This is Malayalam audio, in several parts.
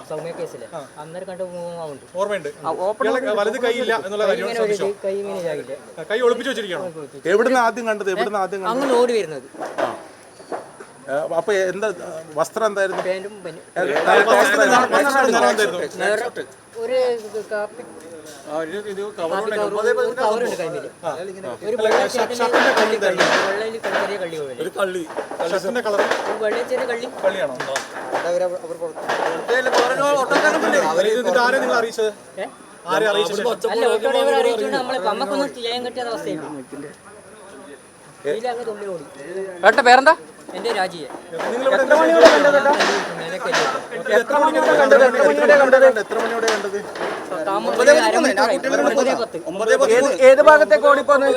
സൗമ്യ കേസിലെ അന്നേരം കണ്ട് ഓർമ്മയുണ്ട്. വലത് കൈയില്ല എന്നുള്ള കാര്യം കൈ ഒളിപ്പിച്ചു വെച്ചിരിക്കണം. എവിടുന്ന് ആദ്യം കണ്ടത്? അങ്ങനെ ഓടി വരുന്നത്. അപ്പൊ എന്താ വസ്ത്രം എന്തായിരുന്നു? പാന്റും ഒരു കാപ്പി കവറുണ്ട് കയ്യിൽ. ഒരു വെള്ളയിൽ ചെറിയ കള്ളിയാണോ? അറിയിച്ചുകൊണ്ട് നമ്മളെ നമ്മക്കൊന്നും ചെയ്യാൻ കിട്ടിയ അവസ്ഥയായിരുന്നു. പേരെന്താ? എന്റെ രാജിയെ. എത്ര മണിയോടെ കണ്ടത്? ഏത് ഭാഗത്തേക്ക് ഓടിപ്പോന്ന്?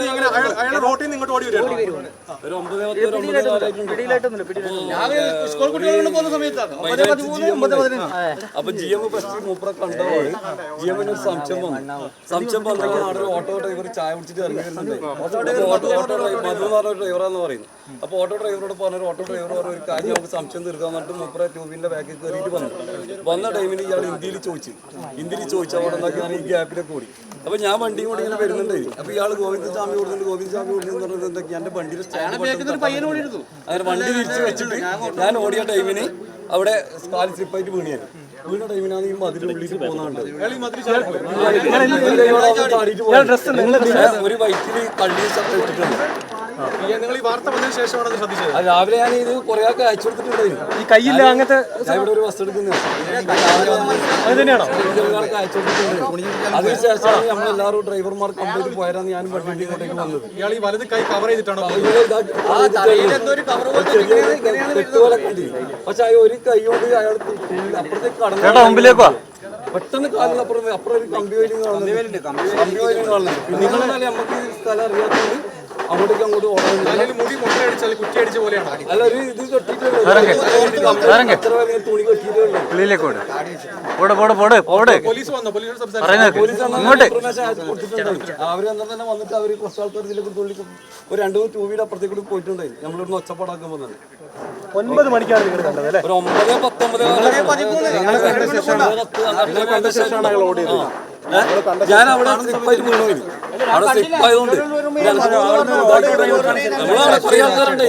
അപ്പൊ GM മൂപ്പറെ കണ്ടതാണ്. GM സംശയം വന്നു. ഓട്ടോ ഡ്രൈവർ ചായ കുടിച്ചിട്ട് ഇറങ്ങി വരുന്നുണ്ട്. മധു എന്ന് പറഞ്ഞ ഡ്രൈവറാന്ന് പറയുന്നത്. അപ്പൊ ഓട്ടോ ഡ്രൈവറോട് പറഞ്ഞു, ഓട്ടോ ഡ്രൈവർ പറഞ്ഞ ഒരു കാര്യം നമുക്ക് സംശയം തീർക്കാൻ പറഞ്ഞിട്ട് മൂപ്പറെ ട്യൂബിന്റെ ബാക്കിൽ കയറിയിട്ട് വന്ന ടൈമിൽ ഇയാൾ ഹിന്ദിയിൽ ചോദിച്ചവിടെ ഞാൻ ഈ ഗ്യാപ്പിലൊക്കെ ഓടി. അപ്പൊ ഞാൻ വണ്ടിയും കൂടി ഇങ്ങനെ വരുന്നുണ്ടായിരുന്നു. അപ്പൊ ഇയാൾ ഗോവിന്ദസ്വാമി ഓടുന്നുണ്ട് എന്തൊക്കെ എന്റെ വണ്ടിയുടെ അങ്ങനെ വണ്ടി തിരിച്ചു വെച്ചിട്ട് ഞാൻ ഓടിയ ടൈമിന് അവിടെ കാല് സ്ലിപ്പായിട്ട് വീണ ടൈമിനാണ് ഈ മതിലുള്ളിലേക്ക് പോകുന്നുണ്ട്. ഒരു വൈറ്റില് കള്ളി ഇട്ടിട്ടുണ്ട്. രാവിലെ ഞാൻ ഇത് കുറെ ആൾക്ക് അയച്ചു കൊടുത്തിട്ടുണ്ടായിരുന്നു. ഈ കയ്യില്ല അങ്ങനത്തെ ഇവിടെ ഒരു വസ്തു എടുക്കുന്നത് അയച്ചു കൊടുത്തിട്ടുണ്ട്. അതിനുശേഷം നമ്മളെല്ലാവരും ഡ്രൈവർമാർ കംപ്ലീറ്റ് പോയാലാണ് ഞാൻ വണ്ടി ഇങ്ങോട്ടേക്ക് വന്നത്. പക്ഷെ ഒരു കൈ കൊണ്ട് അയാൾ അപ്പുറത്തേക്ക് കടന്നു പെട്ടെന്ന് കാലിനപ്പുറം അപ്പുറം ഒരു കമ്പി വയലിംഗ് കാണുന്നുണ്ട്. നിങ്ങളെന്നാലും നമുക്ക് സ്ഥലം അറിയാത്തത് അങ്ങോട്ടേക്ക് അങ്ങോട്ട് അല്ല ഒരു ഇത് കെട്ടിയിട്ടുള്ളൂ. തുണി കെട്ടിയിട്ടുള്ളൂ. അവര് തന്നെ വന്നിട്ട് അവര് കുറച്ച് ആൾക്കാർ ഇതിലേക്ക് തുള്ളി ഒരു 2-3 2 വീട് അപ്പുറത്തേക്ക് കൂടി പോയിട്ടുണ്ടായി. നമ്മളിവിടുന്ന് ഒച്ചപ്പാടാക്കാൻ പോകുന്നത് 9 മണിക്കാണ് നിങ്ങൾ കണ്ടത് അല്ലേ? ഒരു 9-19 ഞാൻ അവിടെ സ്ലിപ്പായിട്ട് വീണു. അവിടെ സ്ലിപ്പായതുകൊണ്ട് നമ്മളവിടെ കുറേ ആൾക്കാരുണ്ട്.